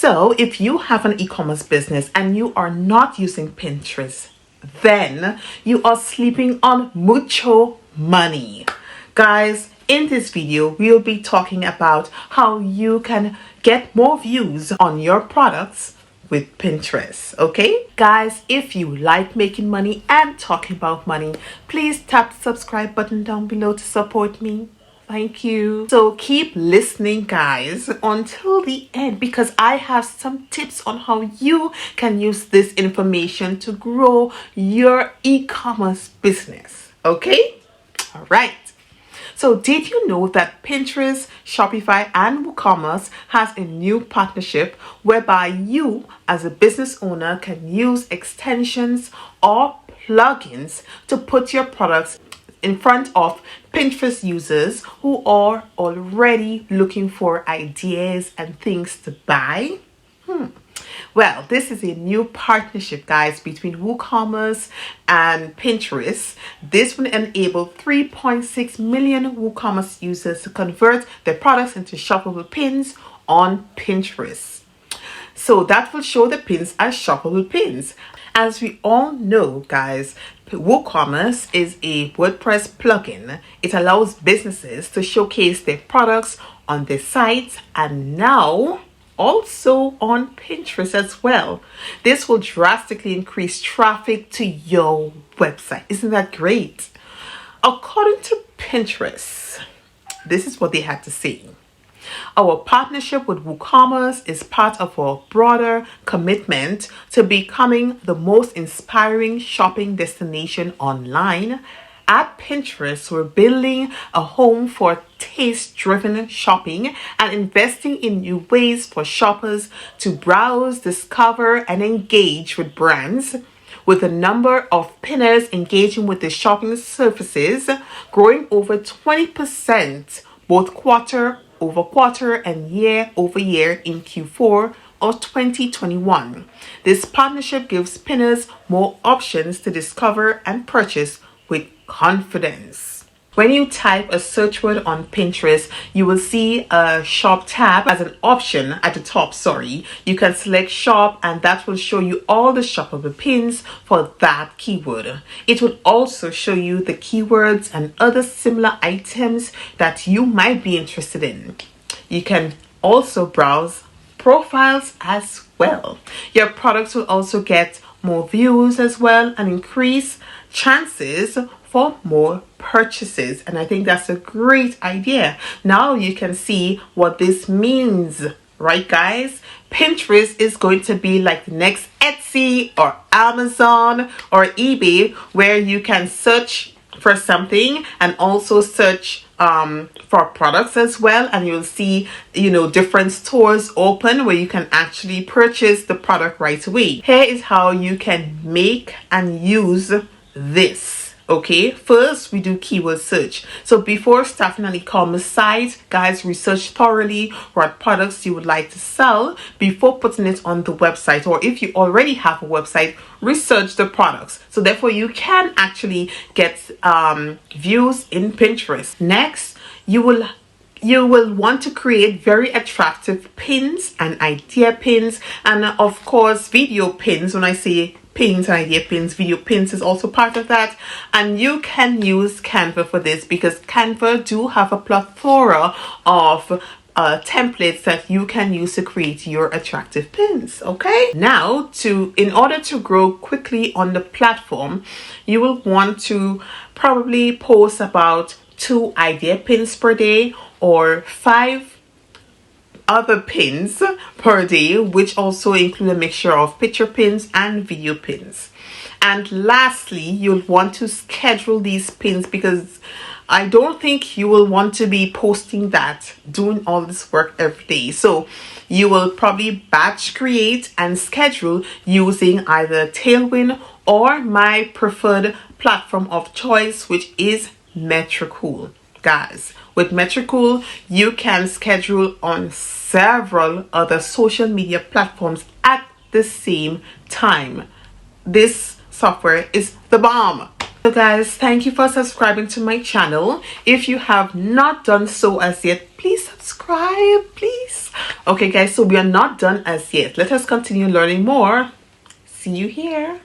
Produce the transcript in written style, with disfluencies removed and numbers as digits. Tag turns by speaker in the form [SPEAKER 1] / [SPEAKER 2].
[SPEAKER 1] So if you have an e-commerce business and you are not using Pinterest, then you are sleeping on mucho money. Guys, in this video, we'll be talking about how you can get more views on your products with Pinterest. Okay, guys, if you like making money and talking about money, please tap the subscribe button down below to support me. Thank you. So keep listening, guys, until the end, because I have some tips on how you can use this information to grow your e-commerce business. Okay, all right. So did you know that Pinterest, Shopify, and Ecommerce has a new partnership whereby you as a business owner can use extensions or plugins to put your products in front of Pinterest users who are already looking for ideas and things to buy? Well, this is a new partnership, guys, between WooCommerce and Pinterest. This will enable 3.6 million WooCommerce users to convert their products into shoppable pins on Pinterest. So that will show the pins as shoppable pins. As we all know, guys, WooCommerce is a WordPress plugin. It allows businesses to showcase their products on their sites and now also on Pinterest as well. This will drastically increase traffic to your website. Isn't that great? According to Pinterest, this is what they had to say. Our partnership with WooCommerce is part of our broader commitment to becoming the most inspiring shopping destination online. At Pinterest, we're building a home for taste-driven shopping and investing in new ways for shoppers to browse, discover, and engage with brands. With the number of pinners engaging with the shopping services growing over 20%, both quarter-over-quarter and year-over-year in Q4 of 2021. This partnership gives pinners more options to discover and purchase with confidence. When you type a search word on Pinterest, you will see a shop tab as an option at the top. You can select shop and that will show you all the shoppable pins for that keyword. It will also show you the keywords and other similar items that you might be interested in. You can also browse profiles as well. Your products will also get more views as well and increase chances for more purchases, and I think that's a great idea. Now you can see what this means, right, guys? Pinterest is going to be like the next Etsy or Amazon or eBay, where you can search for something and also search for products as well, and you'll see different stores open where you can actually purchase the product right away. Here is how you can make and use this. Okay, first we do keyword search. So before starting an e-commerce site, guys, research thoroughly what products you would like to sell before putting it on the website. Or if you already have a website, research the products. So therefore you can actually get views in Pinterest. Next, you will want to create very attractive pins and idea pins, and of course video pins. When I say pins and idea pins, video pins is also part of that. And you can use Canva for this, because Canva do have a plethora of templates that you can use to create your attractive pins. Okay, now in order to grow quickly on the platform, you will want to probably post about 2 idea pins per day or 5 other pins per day, which also include a mixture of picture pins and video pins. And lastly, you'll want to schedule these pins, because I don't think you will want to be posting doing all this work every day. So you will probably batch create and schedule using either Tailwind or my preferred platform of choice, which is Metricool. Guys, with Metricool, you can schedule on several other social media platforms at the same time. This software is the bomb. So guys, thank you for subscribing to my channel. If you have not done so as yet, please subscribe, please. Okay guys, so we are not done as yet. Let us continue learning more. See you here.